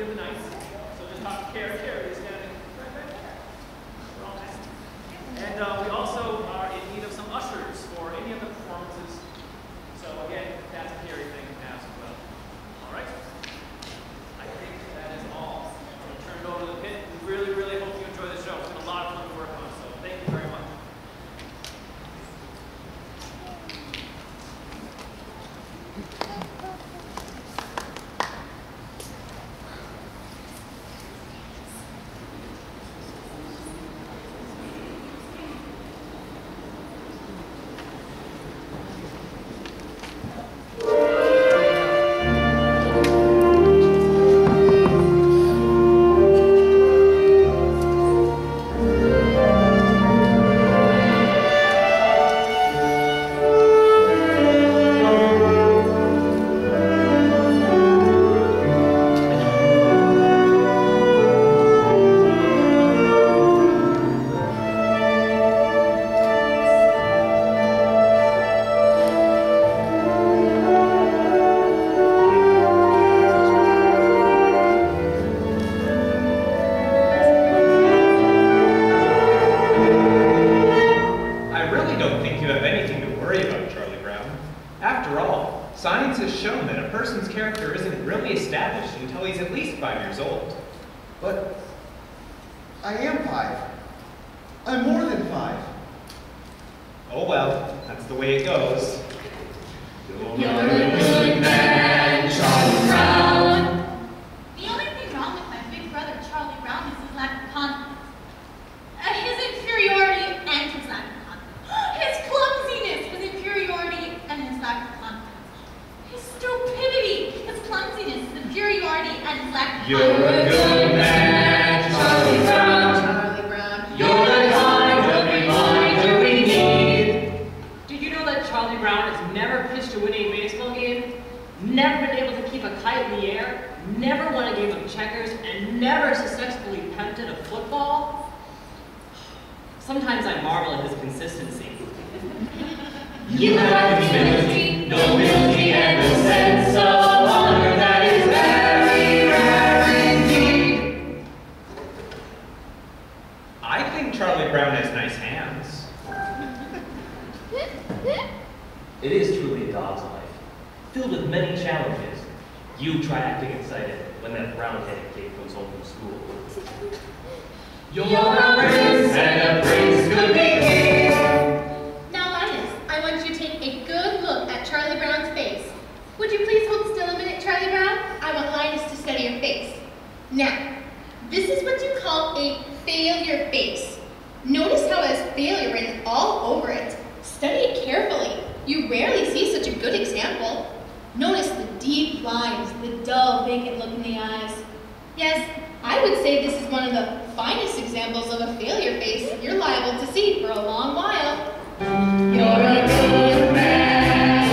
of the night. So just talk to Carrie. Carrie is standing right back there. We're all nice. And we also are in need of some ushers for any of the performances. So again, that's a Carrie thing as well. All right. I think that is all. I'm going to turn it over to the pit. We really, really hope you enjoy the show. It's been a lot of fun to work on. So thank you very much. It is truly a dog's life, filled with many challenges. You try acting excited when that brown-headed kid comes home from school. You're a prince, and a prince could be king. Now, Linus, I want you to take a good look at Charlie Brown's face. Would you please hold still a minute, Charlie Brown? I want Linus to study your face. Now, this is what you call a failure face. Notice how it has failure written all over it. Study it carefully. You rarely see such a good example. Notice the deep lines, the dull, vacant look in the eyes. Yes, I would say this is one of the finest examples of a failure face you're liable to see for a long while. You're a good man.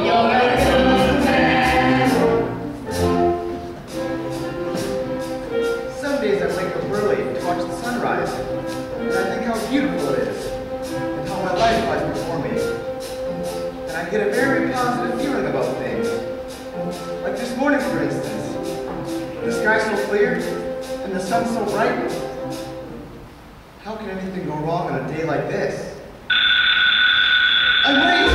You're a good man. Some days I wake up early to watch the sunrise, and I think how beautiful it is, and how my life lies before me. And I get a very positive feeling about things. Like this morning, for instance. The sky's so clear, and the sun's so bright. How can anything go wrong on a day like this? I'm late!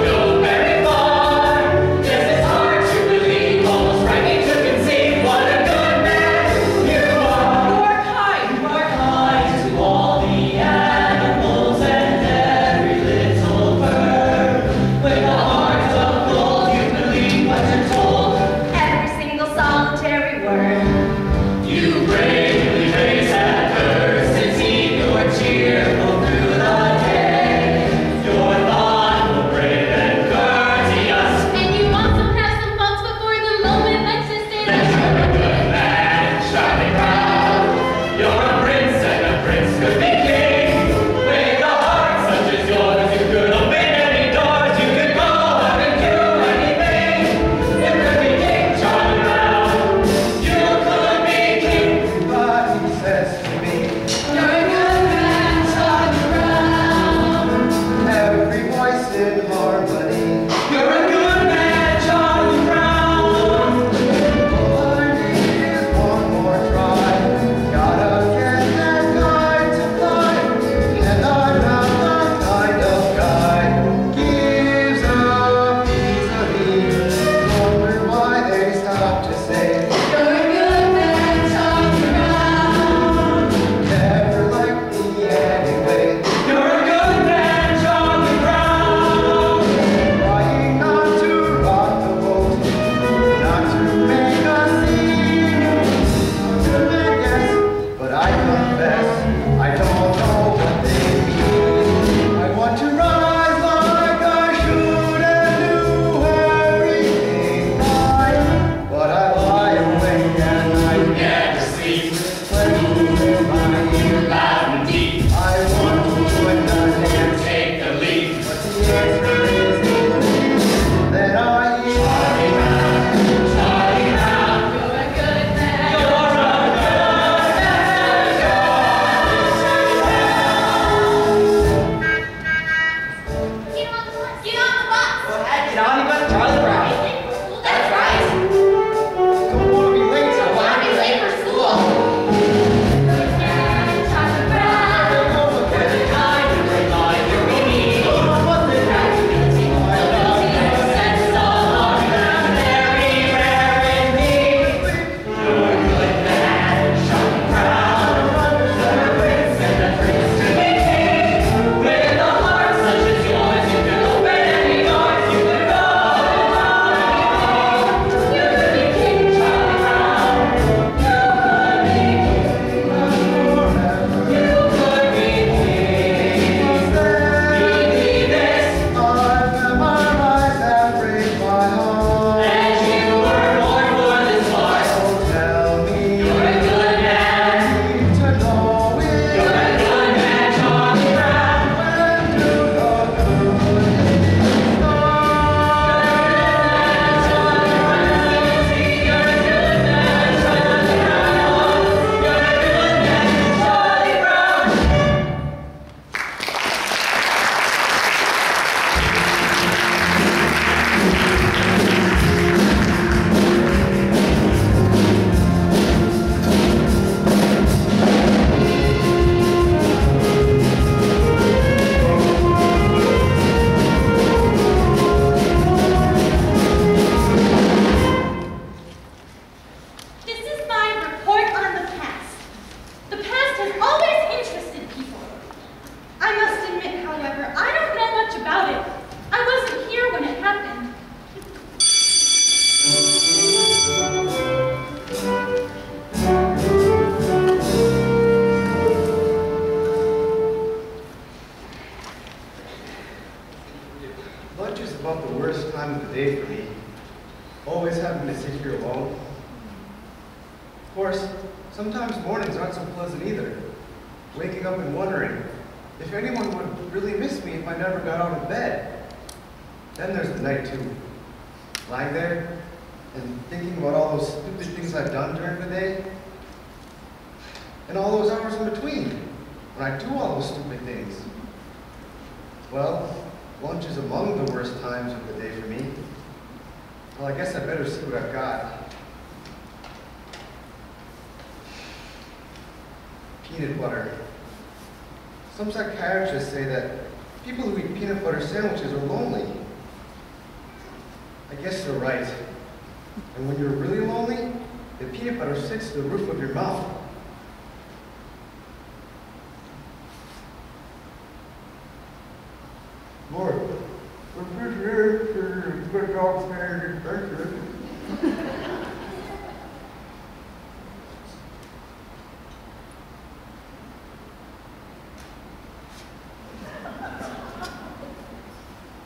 Go course, sometimes mornings aren't so pleasant either. Waking up and wondering if anyone would really miss me if I never got out of bed. Then there's the night too. Lying there and thinking about all those stupid things I've done during the day. And all those hours in between when I do all those stupid things. Well, lunch is among the worst times of the day for me. Well, I guess I better see what I've got. Peanut butter. Some psychiatrists say that people who eat peanut butter sandwiches are lonely. I guess they're right. And when you're really lonely, the peanut butter sticks to the roof of your mouth. Lord, good dog standard, thank you.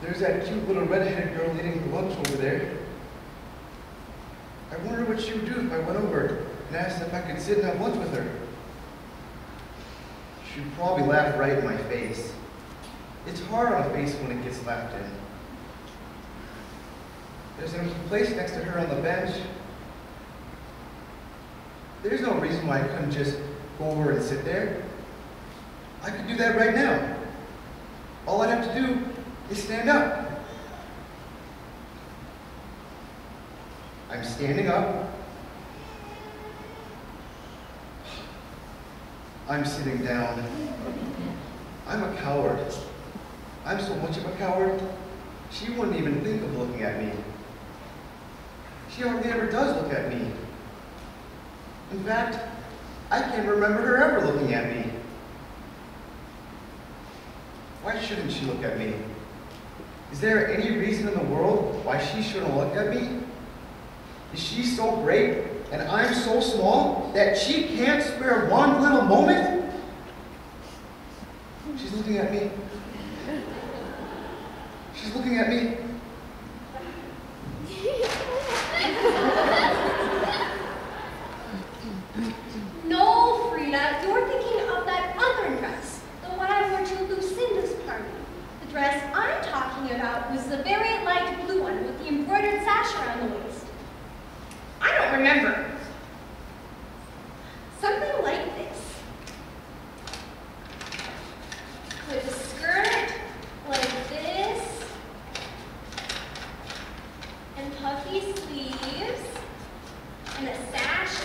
There's that cute little red-headed girl eating her lunch over there. I wonder what she would do if I went over and asked if I could sit and have lunch with her. She'd probably laugh right in my face. It's hard on a face when it gets laughed in. There's a place next to her on the bench. There's no reason why I couldn't just go over and sit there. I could do that right now. All I'd have to do is stand up. I'm standing up. I'm sitting down. I'm a coward. I'm so much of a coward, she wouldn't even think of looking at me. She hardly ever does look at me. In fact, I can't remember her ever looking at me. Why shouldn't she look at me? Is there any reason in the world why she shouldn't look at me? Is she so great and I'm so small that she can't spare one little moment? She's looking at me. She's looking at me. No, Frida, you're thinking of that other dress, the one I wore to Lucinda's party. The dress I'm talking about was the very light blue one with the embroidered sash around the waist. I don't remember. Something like this. With a skirt like this, and puffy sleeves, and a sash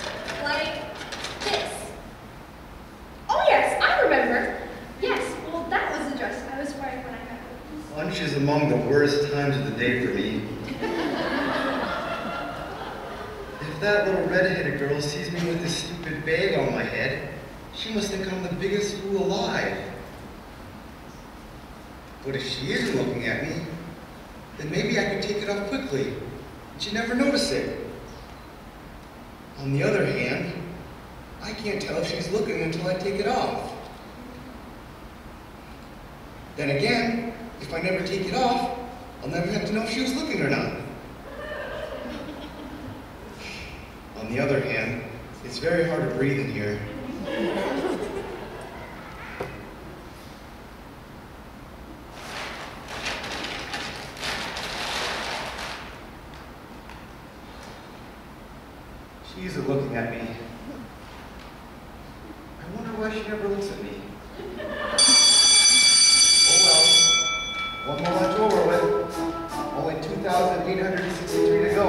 like this. Oh yes, I remember. Yes, well that was the dress I was wearing when I got home. Lunch is among the worst times of the day for me. If that little red-headed girl sees me with this stupid bag on my head, she must think I'm the biggest fool alive. But if she isn't looking at me, then maybe I could take it off quickly, and she'd never notice it. On the other hand, I can't tell if she's looking until I take it off. Then again, if I never take it off, I'll never have to know if she was looking or not. On the other hand, it's very hard to breathe in here. She isn't looking at me. I wonder why she never looks at me. Oh well, one more lunch over with. Only 2,863 to go.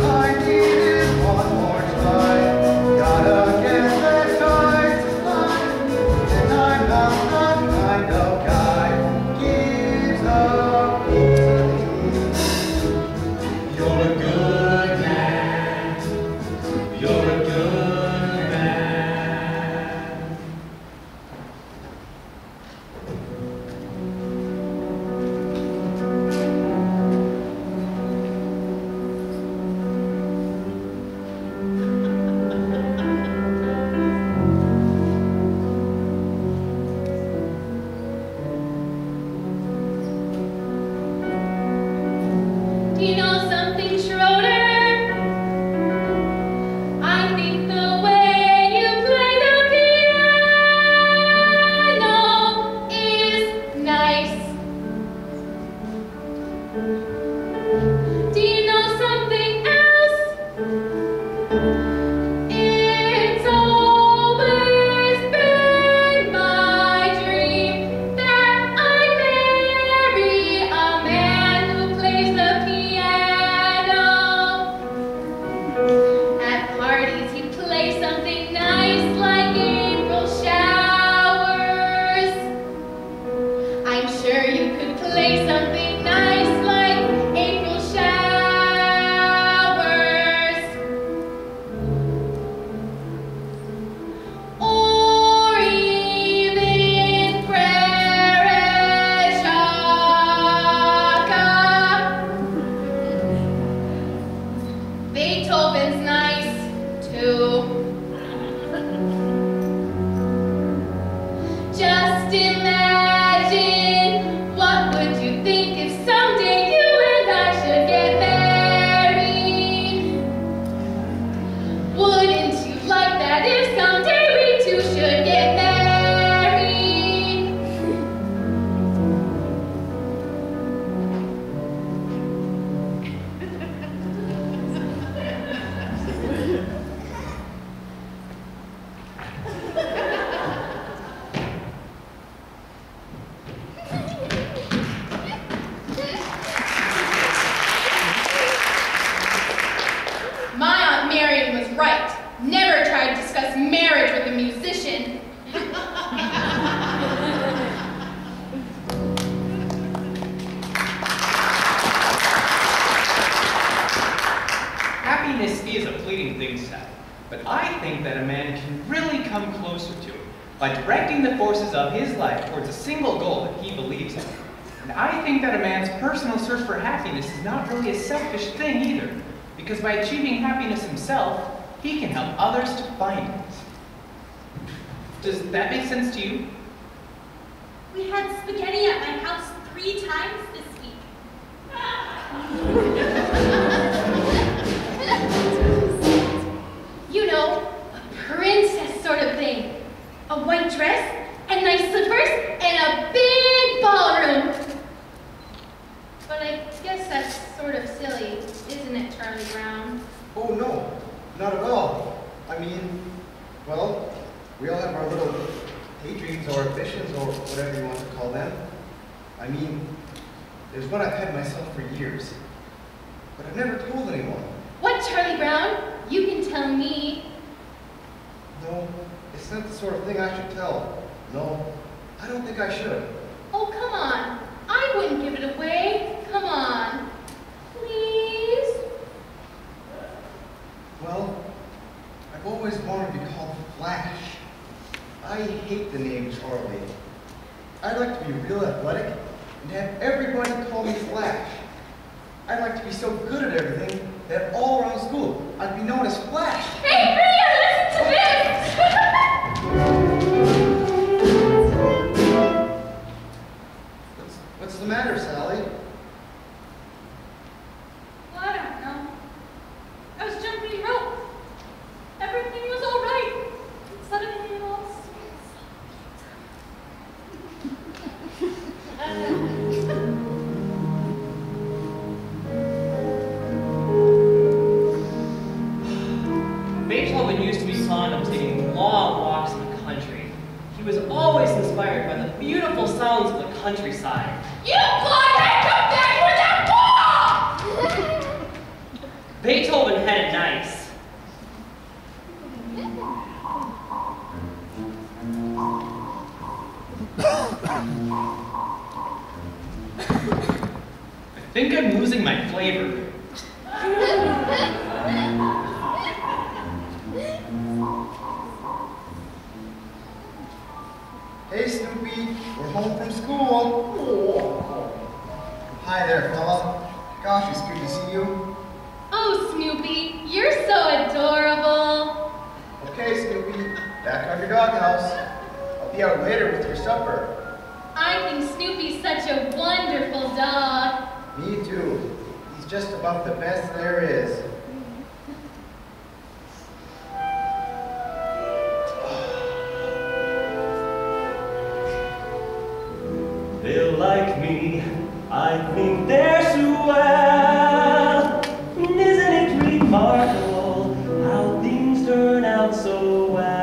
I need it one more time. Gotta get that guy to fly. And I'm not that kind of guy who gives up easily. You're a good man. You're a good man. Beethoven's nice, too. Just imagine, what would you think if someday you and I should get married? Wouldn't you like that if someday we two should get married? Right. Never try to discuss marriage with a musician. Happiness is a fleeting thing, Seth, but I think that a man can really come closer to it by directing the forces of his life towards a single goal that he believes in. And I think that a man's personal search for happiness is not really a selfish thing either, because by achieving happiness himself, he can help others to find it. Does that make sense to you? We had spaghetti at my house 3 times this week. You know, a princess sort of thing. A white dress, and nice slippers, and a big ballroom. But I guess that's sort of silly, isn't it, Charlie Brown? Oh, no, not at all. I mean, well, we all have our little daydreams or ambitions or whatever you want to call them. I mean, there's one I've had myself for years, but I've never told anyone. What, Charlie Brown? You can tell me. No, it's not the sort of thing I should tell. No, I don't think I should. Oh, come on. I wouldn't give it away. Come on. Please? Well, I've always wanted to be called Flash. I hate the name Charlie. I'd like to be real athletic and have everybody call me Flash. I'd like to be so good at everything that all around school I'd be known as Flash. Hey, Priya, listen to this! What's the matter, Sally? Well, I don't know. I was jumping rope. Everything was all right. And suddenly it all Beethoven used to be fond of taking long walks in the country. He was always inspired by the beautiful sounds of the countryside. You blockhead, come back with that ball! Beethoven had it nice. I think I'm losing my flavor. Hey, Snoopy, we're home from school. Hi there, fella. Gosh, it's good to see you. Oh, Snoopy, you're so adorable. Okay, Snoopy, back on your doghouse. I'll be out later with your supper. I think Snoopy's such a wonderful dog. Me too. He's just about the best there is. They'll like me, I think they're swell. Isn't it remarkable how things turn out so well?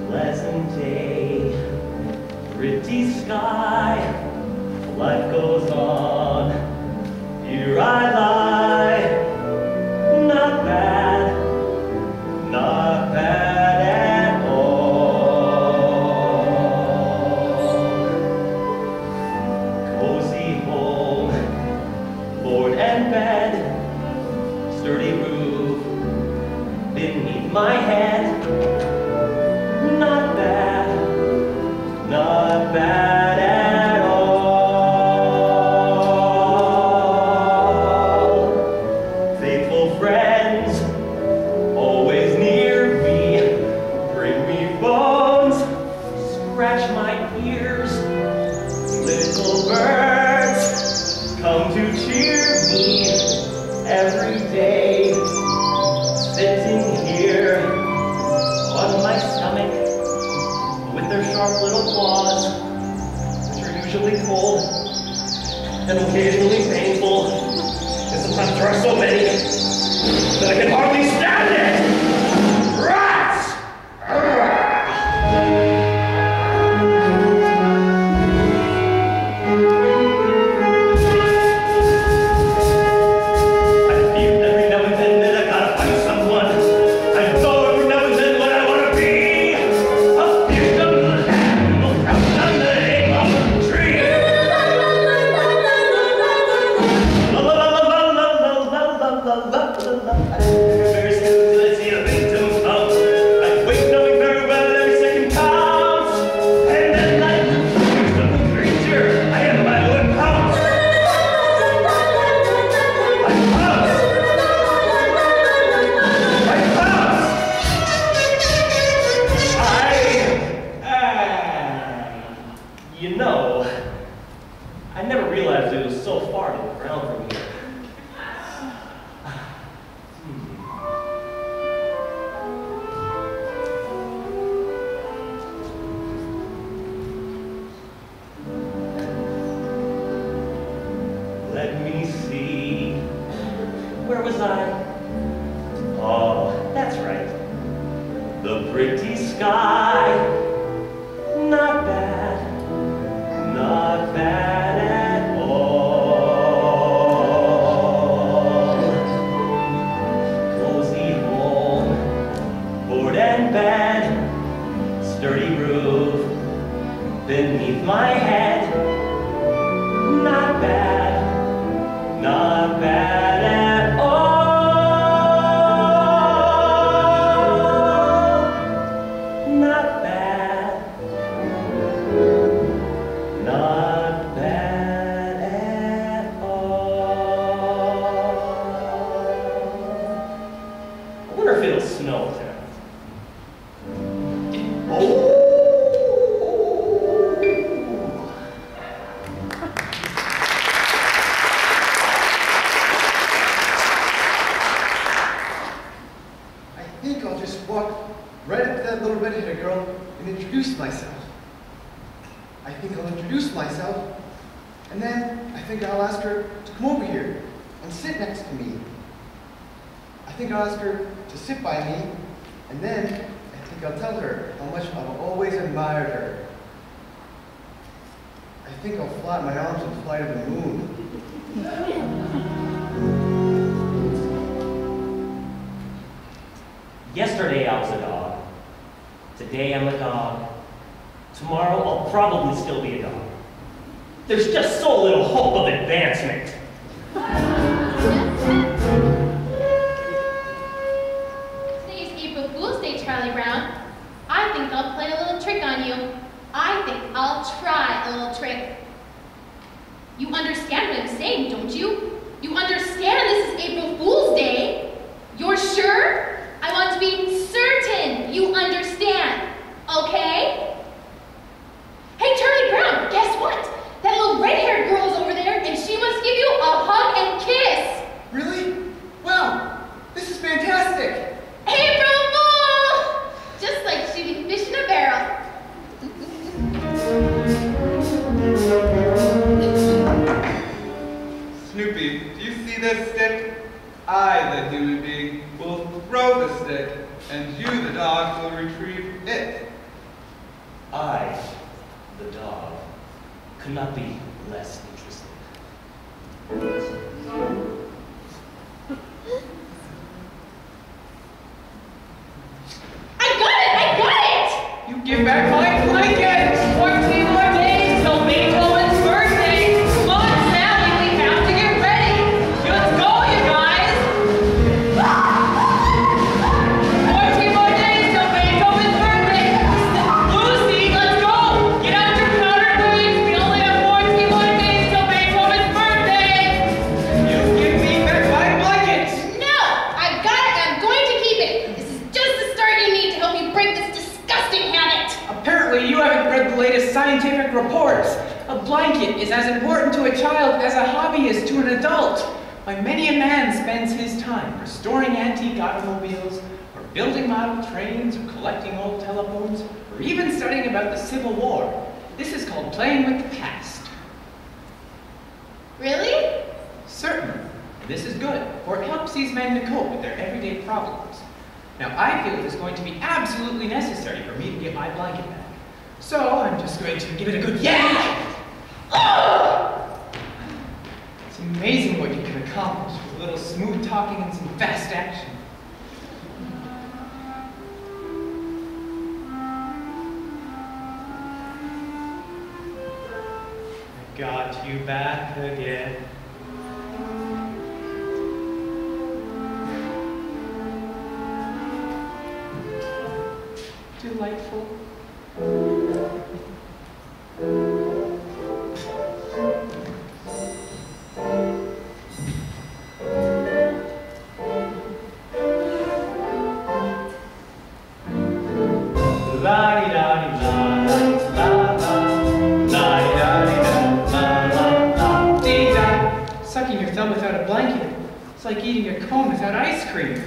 Pleasant day, pretty sky, life goes on. Here I lie, not bad at all. Cozy home, board and bed, sturdy roof beneath my head. scratch my ears. Little birds come to cheer me every day. Sitting here on my stomach with their sharp little claws, which are usually cold and occasionally painful, and sometimes there are so many that I can hardly stand it! Rats! I feel every now and then that I gotta find someone. I know every now and then what I wanna be. A few lamb will crouch on the name of a tree. La la la la la la la la la la la. Very still till I see a victim come. I wait knowing very well every second counts. And then like the first of the creature, I am my own pounce. I pounce. You know, I never realized it was so far to the ground from here. Let me see. Where was I? Oh, that's right. The pretty sky. Not bad. Not bad at all. Cozy home, board and bed, sturdy roof beneath my head. Not bad, not bad at all. Not bad. Not bad at all. I wonder if it'll snow tonight. Oh! I think I'll just walk right up to that little red-headed girl and introduce myself. I think I'll introduce myself, and then I think I'll ask her to come over here and sit next to me. I think I'll ask her to sit by me, and then I think I'll tell her how much I've always admired her. I think I'll flap my arms and fly to the moon. Yesterday I was a dog. Today I'm a dog. Tomorrow I'll probably still be a dog. There's just so little hope of advancement. Today's April Fool's Day, Charlie Brown. I think I'll play a little trick on you. I think I'll try a little trick. You understand what I'm saying, don't you? You understand this is April Fool's Day? You're sure? I want to be certain you understand, okay? Hey, Charlie Brown, guess what? That little red-haired girl's over there, and she wants to give you a hug and kiss. Really? Wow, this is fantastic! April Fool! Just like shooting fish in a barrel. Snoopy, do you see this stick? I, the human being, will throw the stick, and you, the dog, will retrieve it. I, the dog, could not be less interested. I got it! You give back my blanket! 14 more days till Beethoven's birthday! Come on, Sally, we have to get ready! Let's go, you guys! 14 more days till Beethoven's birthday! Lucy, let's go! Get out your powder boots! We only have 14 more days till Beethoven's birthday! You give me back my blanket! No! I got it and I'm going to keep it. This is just the start you need to help you break this disgusting habit. Apparently Certainly you haven't read the latest scientific reports. A blanket is as important to a child as a hobby is to an adult. Why, many a man spends his time restoring antique automobiles, or building model trains, or collecting old telephones, or even studying about the Civil War. This is called playing with the past. Really? Certainly. This is good, for it helps these men to cope with their everyday problems. Now, I feel it is going to be absolutely necessary for me to get my blanket back. So, I'm just going to give it a good yank! It's amazing what you can accomplish with a little smooth talking and some fast action. I got you back again. Delightful. Sucking your thumb without a blanket. It's like eating a cone without ice cream.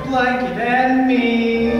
Blanket and me.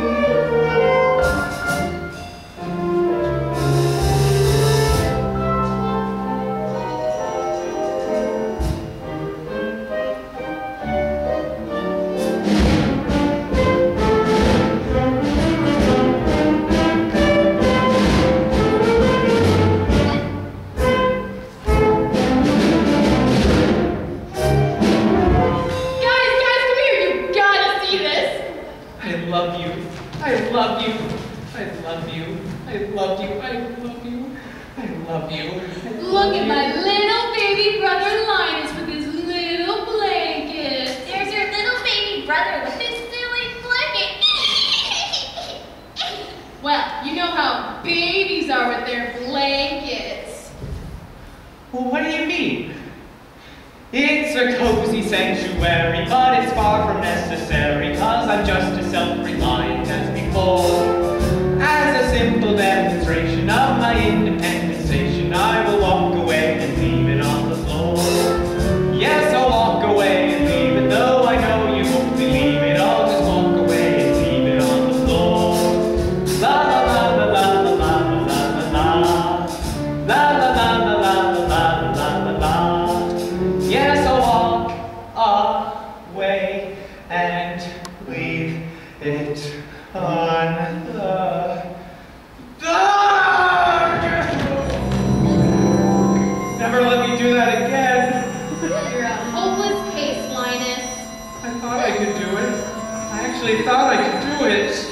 Look at my little baby brother Linus with his little blanket. There's your little baby brother with his silly blanket. Well, you know how babies are with their blankets. Well, what do you mean? It's a cozy sanctuary, but it's far from necessary, 'cause I'm just as self-reliant as before. As a simple demonstration of my independent station, I will walk away and leave it on the floor. Yes, I'll walk away and leave it, though I know you won't believe it. I'll just walk away and leave it on the floor. La la la la la la la la la la la la la la la la la la. Yes, I'll walk away and leave it on the Never let me do that again. You're a hopeless case, Linus. I thought I could do it. I actually thought I could do it.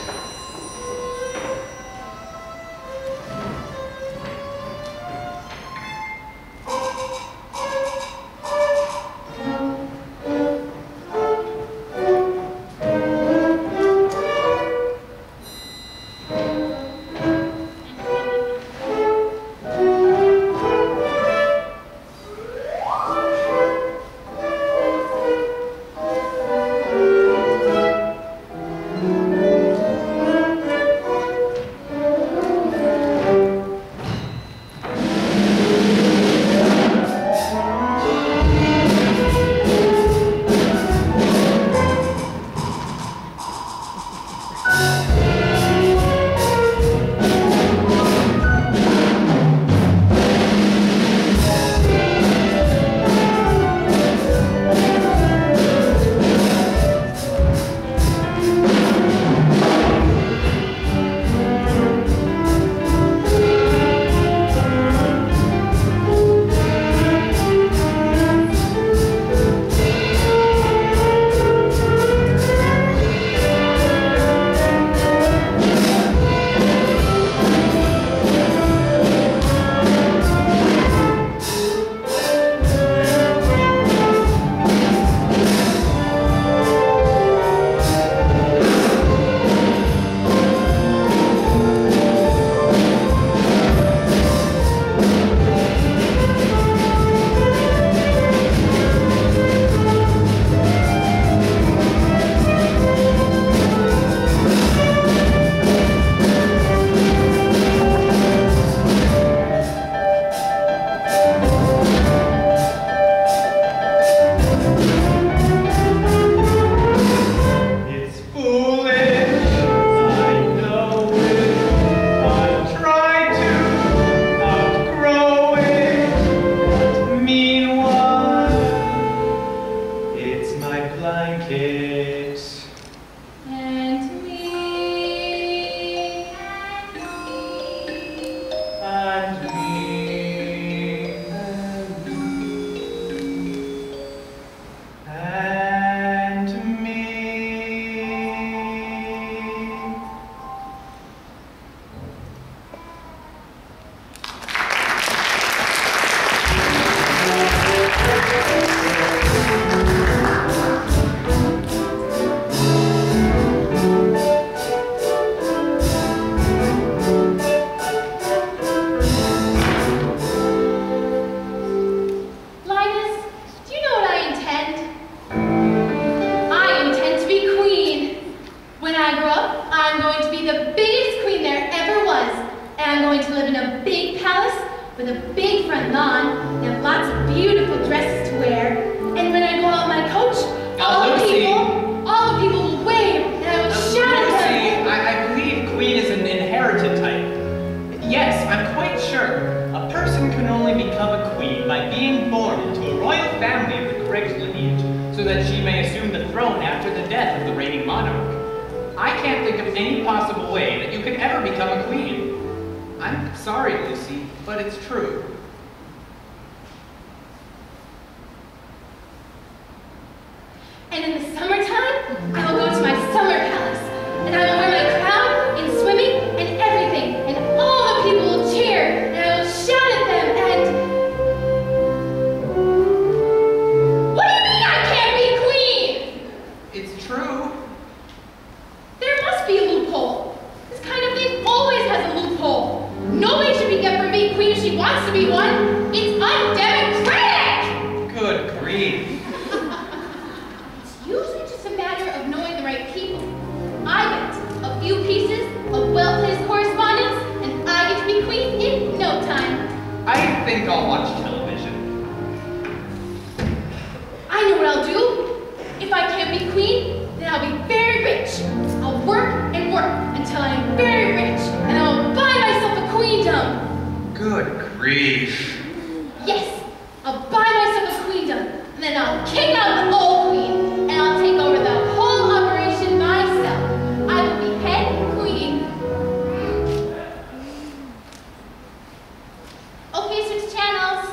And me. And me. And me. Linus, do you know what I intend? I intend to be queen. When I grow up, I'm going to be the biggest queen there ever was. And I'm going to live in a big palace with a big front lawn and have lots of beautiful dresses to wear. And when I go out on my coach, all the people will wave and I will shout at them. Lucy, I believe queen is an inherited type. Yes, I'm quite sure. A person can only become a queen by being born into a royal family of the correct lineage, so that she may assume the throne after the death of the reigning monarch. I can't think of any possible way that you could ever become a queen. I'm sorry, Lucy, but it's true. And in the summertime, I will go to my summer palace, and I will wear my crown in swimming and everything, and all the people will cheer, and I will shout at them, and... What do you mean I can't be queen? It's true. There must be a loophole. This kind of thing always has a loophole. Nobody should be kept from being queen if she wants to be one. It's undemocratic! Good grief. It's usually just a matter of knowing the right people. I get a few pieces of well-placed correspondence, and I get to be queen in no time. I think I'll watch television. I know what I'll do. If I can't be queen, then I'll be very rich. I'll work and work until I am very rich, and I'll buy myself a queendom. Good grief. Yes, I'll buy myself a queendom, and then I'll kick out the old queen, and I'll take over the whole operation myself. I will be head queen. Okay, switch channels.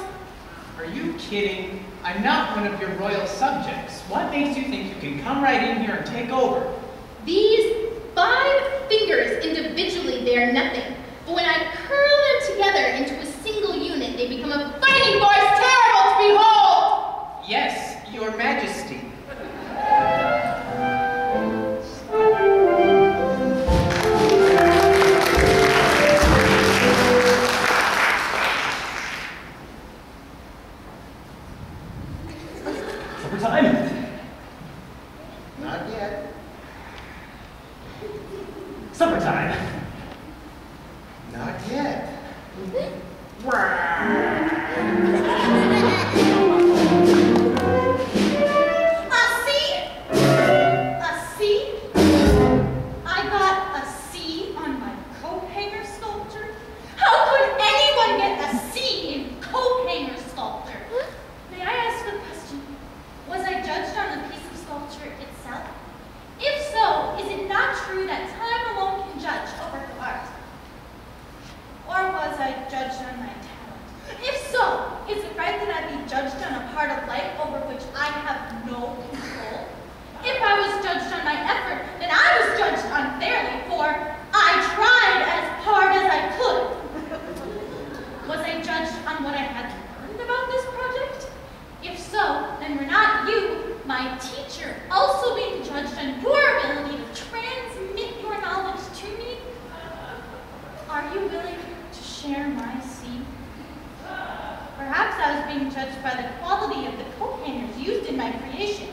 Are you kidding? I'm not one of your royal subjects. What makes you think you can come right in here and take over? These 5 fingers individually, they are nothing. But when I curl them together into a single unit, they become a fighting force terrible to behold! Yes, your majesty. Supper time? Not yet. Supper time. Not yet. A C? I got a C on my coat hanger sculpture? How could anyone get a C in coat hanger sculpture? May I ask a question? Was I judged on the piece of sculpture itself? If so, is it not true that time alone can judge a work of art? Or was I judged on my talent? If so, is it right that I be judged on a part of life over which I have no control? If I was judged on my effort, then I was judged unfairly, for I tried as hard as I could. Was I judged on what I had learned about this project? If so, then were not you, my teacher, also being judged on your ability to transmit your knowledge to me? Are you willing to share my seed? Perhaps I was being judged by the quality of the coat hangers used in my creation.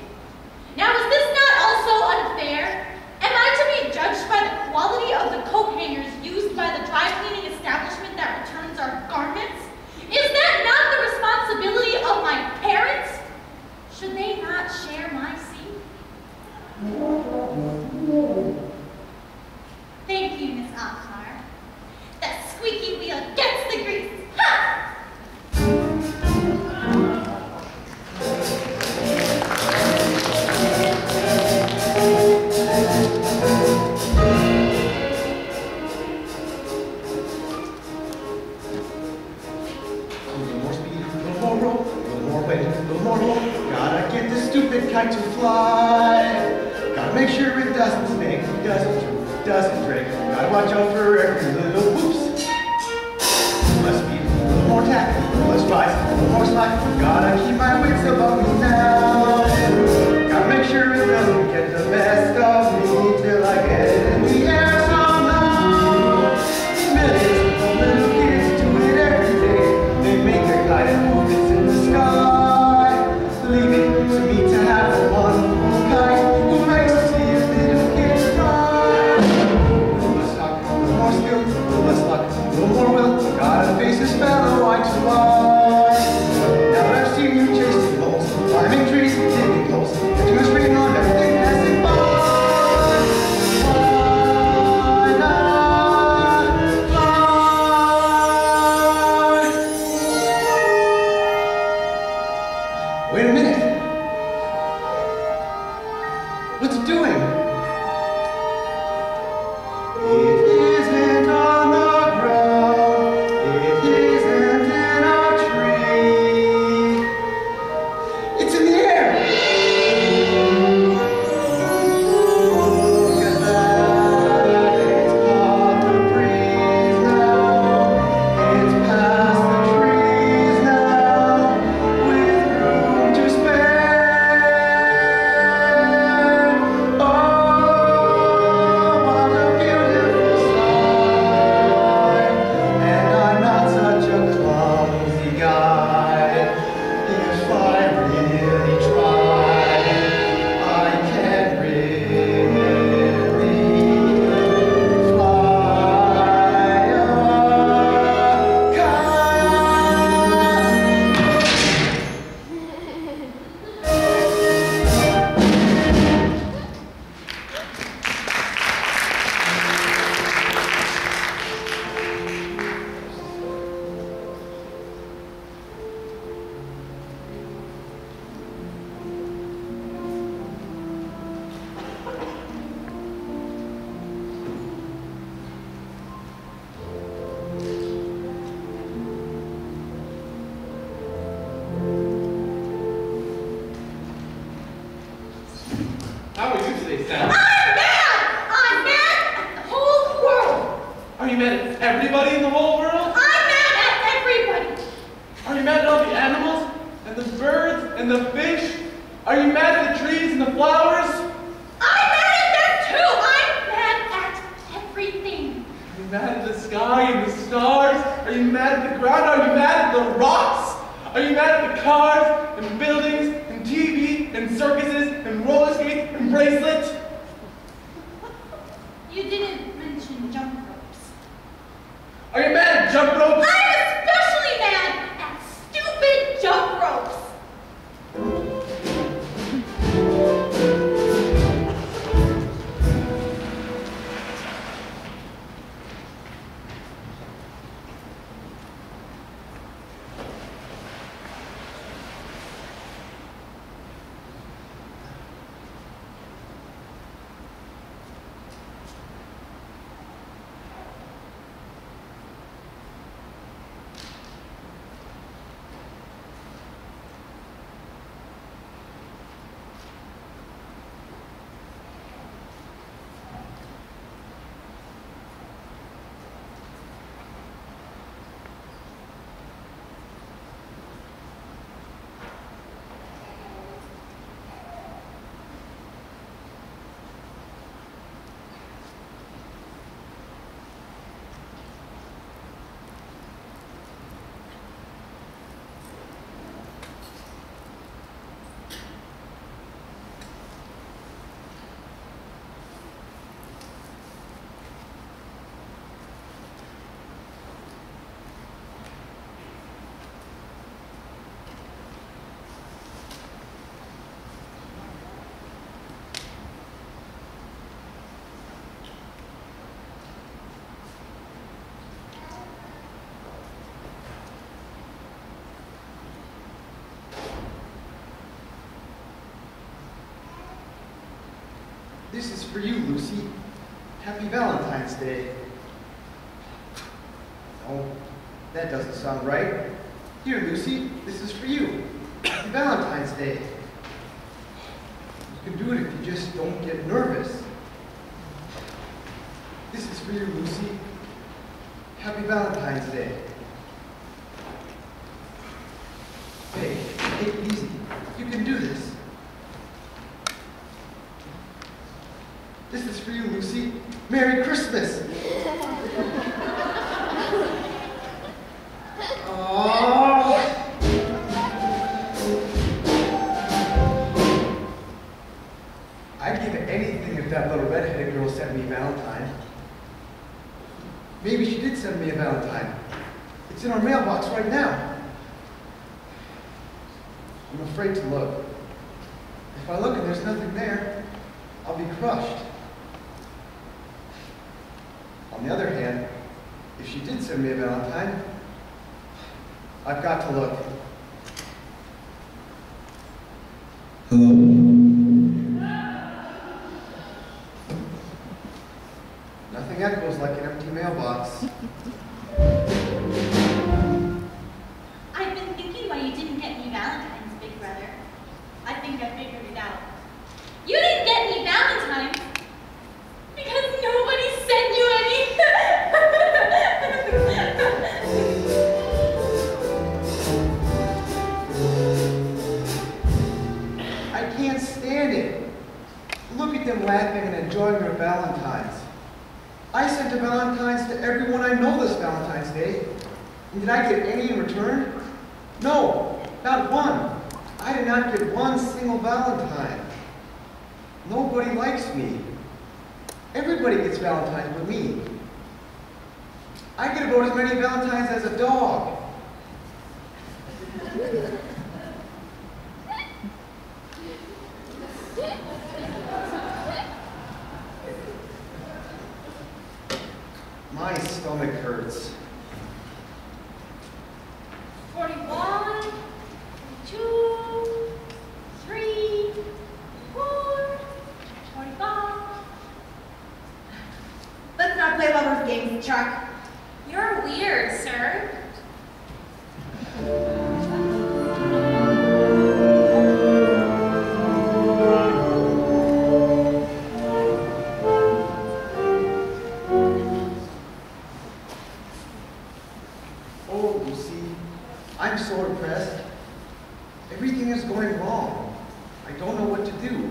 Now, is this not also unfair? Am I to be judged by the quality of the coat hangers used by the dry cleaning establishment that returns our garments? Is that not the responsibility of my parents? Should they not share my seed? Thank you, Miss Oxnard. That squeaky wheel gets the grease. Ha! sky. Gotta make sure it doesn't stink, doesn't drink. Gotta watch out for every little whoops. Must be a little more tact, a little less spice, a little more slack. Gotta keep my wits about me now. Gotta make sure it doesn't get the best of me till I get it in the air somehow. Millions of little kids do it every day. They make their guided movements in the sky. Leave it to me to have the one kind who makes us see a little kids cry. A little less talk, a little more skill, a little less luck, a little more will. Gotta face this fellow I to lie. Now that I've seen you chasing moles, climbing trees, digging holes, catching a string on everything passing by. Why not fly? Wait a minute. What's it doing? It isn't on the ground. It isn't in a tree. It's in the air. Look at that. It's caught the breeze now. It's past the trees now, with room to spare. Oh, what a beautiful sight. And I'm not such a clumsy guy. If I really tried, I can really fly a How are you today, Sam? I'm mad! I'm mad at the whole world! Are you mad at everybody in the whole world? I'm mad at everybody! Are you mad at all the animals, and the birds, and the fish? Are you mad at the trees and the flowers? I'm mad at them too! I'm mad at everything! Are you mad at the sky and the stars? Are you mad at the ground? Are you mad at the rocks? Are you mad at the cars, and buildings, and TV, and circuses, and roller skates, and bracelets? You didn't mention jump ropes. Are you mad at jump ropes? I'm especially mad at stupid jump ropes! This is for you, Lucy. Happy Valentine's Day. Oh, that doesn't sound right. Here, Lucy, this is for you. Happy Valentine's Day. You can do it if you just don't get nervous. This is for you, Lucy. Happy Valentine's Day. Hey, take it easy. You can do this. This is for you, Lucy. Merry Christmas. Oh. I'd give anything if that little redheaded girl sent me a Valentine. Maybe she did send me a Valentine. It's in our mailbox right now. I'm afraid to look. If I look and there's nothing there, I'll be crushed. On the other hand, if she did send me a Valentine, I've got to look. Hello? Nothing echoes like an empty mailbox. I've been thinking why you didn't get me Valentine's, big brother. I think I figured it out. You didn't get me Valentine's because nobody sent you any. I can't stand it. Look at them laughing and enjoying their Valentines. I sent a Valentine's to everyone I know this Valentine's Day. And did I get any in return? No, not one. I did not get one single Valentine. Nobody likes me. Everybody gets Valentines but me. I get about as many Valentines as a dog. My stomach hurts. 41, 2, 3, 4, 45. Let's not play lovers games, Chuck. You're weird, sir. Oh, Lucy, I'm so depressed. Everything is going wrong. I don't know what to do.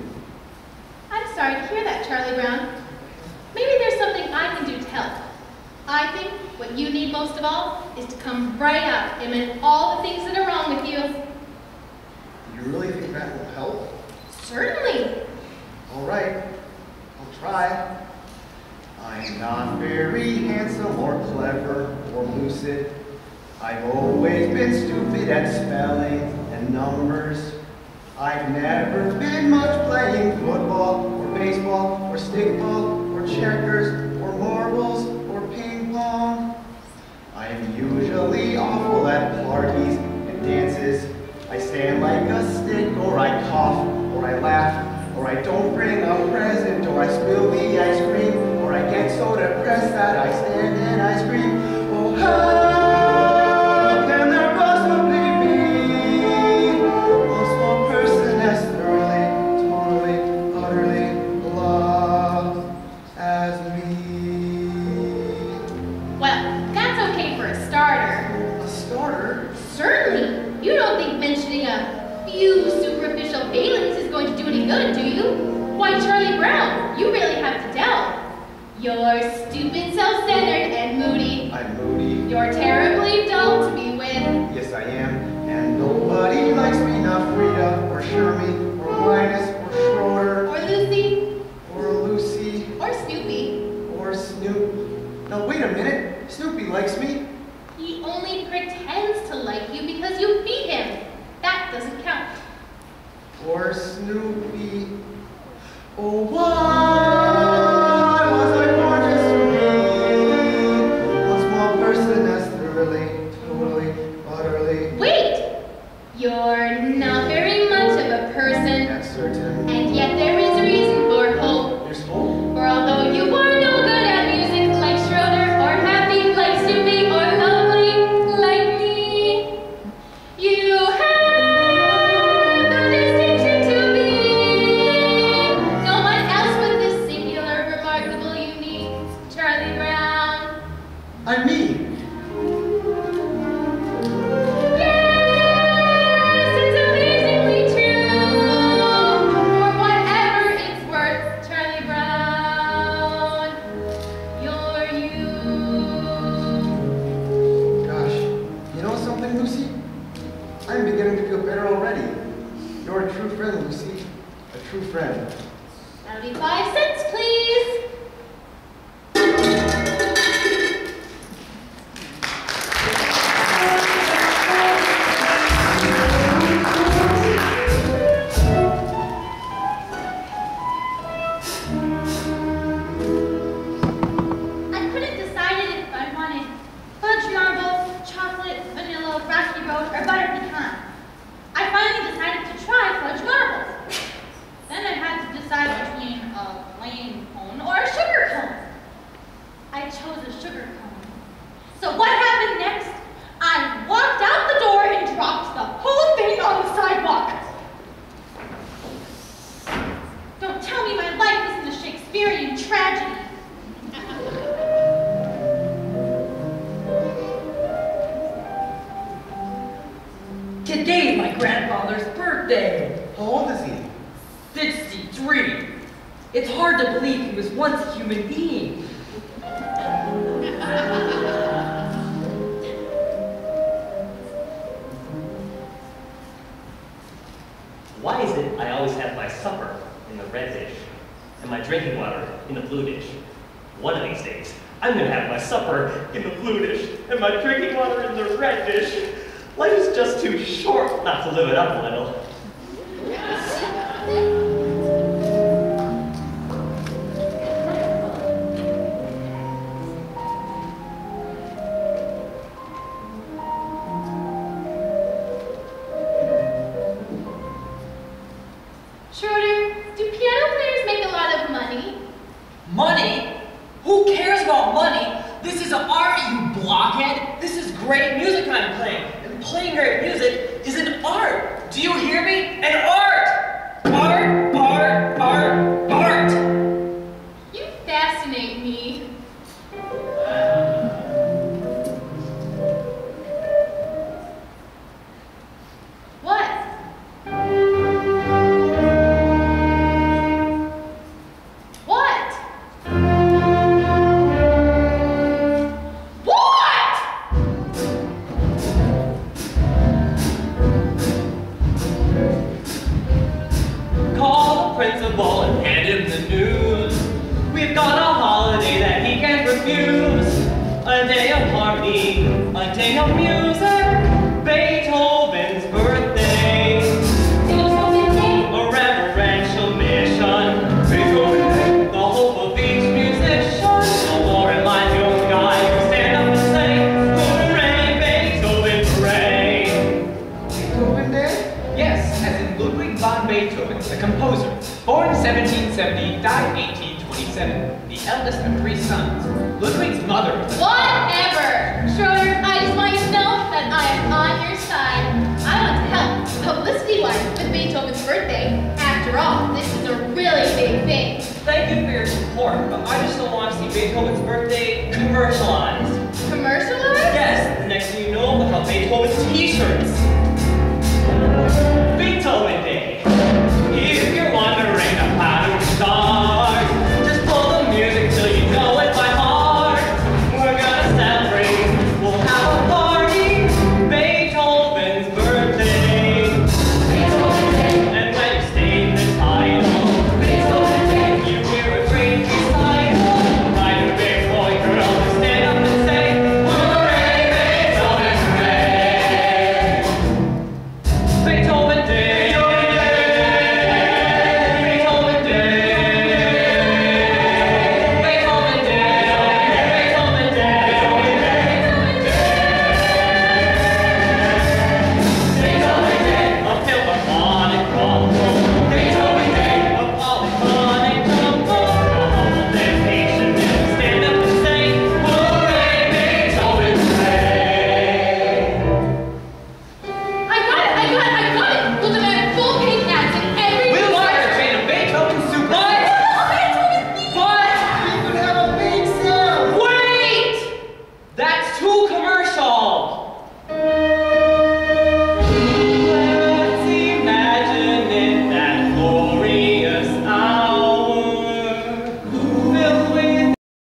I'm sorry to hear that, Charlie Brown. Maybe there's something I can do to help. I think what you need most of all is to come right out and admit all the things that are wrong with you. You really think that will help? Certainly. All right, I'll try. I'm not very handsome or clever or lucid. I've always been stupid at spelling and numbers. I've never been much playing football or baseball or stickball or checkers or marbles or ping pong. I'm usually awful at parties and dances. I stand like a stick, or I cough, or I laugh, or I don't bring a present, or I spill the ice cream, or I get so depressed that I stand and I scream, oh help, can there possibly be one small person as thoroughly, totally, utterly loved as me? Well, that's okay for a starter. A starter? Certainly. You don't think mentioning a few superficial failings is going to do any good, do you? Why, Charlie Brown, you really have to tell. You're stupid, self-centered, and moody. I'm moody. You're terribly dull to be with. Yes, I am. And nobody likes me, not Frida, or Shermy, or Linus, or Schroeder, Or Lucy. or Lucy, Or Snoopy. or Snoop. Now, wait a minute. Snoopy likes me. He only pretends to like you because you feed him. That doesn't count. Or Snoopy. Oh, why was I born just to be one small person as thoroughly, totally, utterly, Wait! You're not very much of a person, that's certain? and yet there is a reason for hope. There's hope. For although you are no good at music like Schroeder, or happy like Snoopy, or lovely like me, you have the distinction to be 25 cents, please. I couldn't decide if I wanted fudge marble, chocolate, vanilla, rocky road, or butter pecan. I finally decided to try fudge marbles. Then I had to decide between a plain cone or a sugar cone. I chose a sugar cone. So what happened next? I walked out the door and dropped the whole thing on the sidewalk. Don't tell me my life isn't a Shakespearean tragedy. Today's my grandfather's birthday. How old is he? 63. It's hard to believe he was once a human being. Why is it I always have my supper in the red dish and my drinking water in the blue dish? One of these days, I'm gonna have my supper in the blue dish and my drinking water in the red dish. Life is just too short not to live it up a little. Schroeder, do piano players make a lot of money? Money? Who cares about money? This is art, you blockhead. This is great music I'm playing. And playing great music is an art. Do you hear me? An art! Art, art, art, art! You fascinate me. What? What? What? Call the principal and hand him the news. We've got a holiday that he can't refuse. A day of harmony, a day of music, Beethoven's birthday. Beethoven Day? A reverential mission, Beethoven Day. The hope of each musician, no more am I the only guy who stand up and say, hooray, Beethoven, hooray. Beethoven Day? Yes, as in Ludwig van Beethoven, the composer, born 1770, died 1827, the eldest of 3 sons. Ludwig's mother was Whatever! Schroeder, I just want you to know that I am on your side. I want to help, publicity-wise, with Beethoven's birthday. After all, this is a really big thing. Thank you for your support, but I just don't want to see Beethoven's birthday commercialized. Commercialized? Yes, the next thing you know, we'll have Beethoven's t-shirts.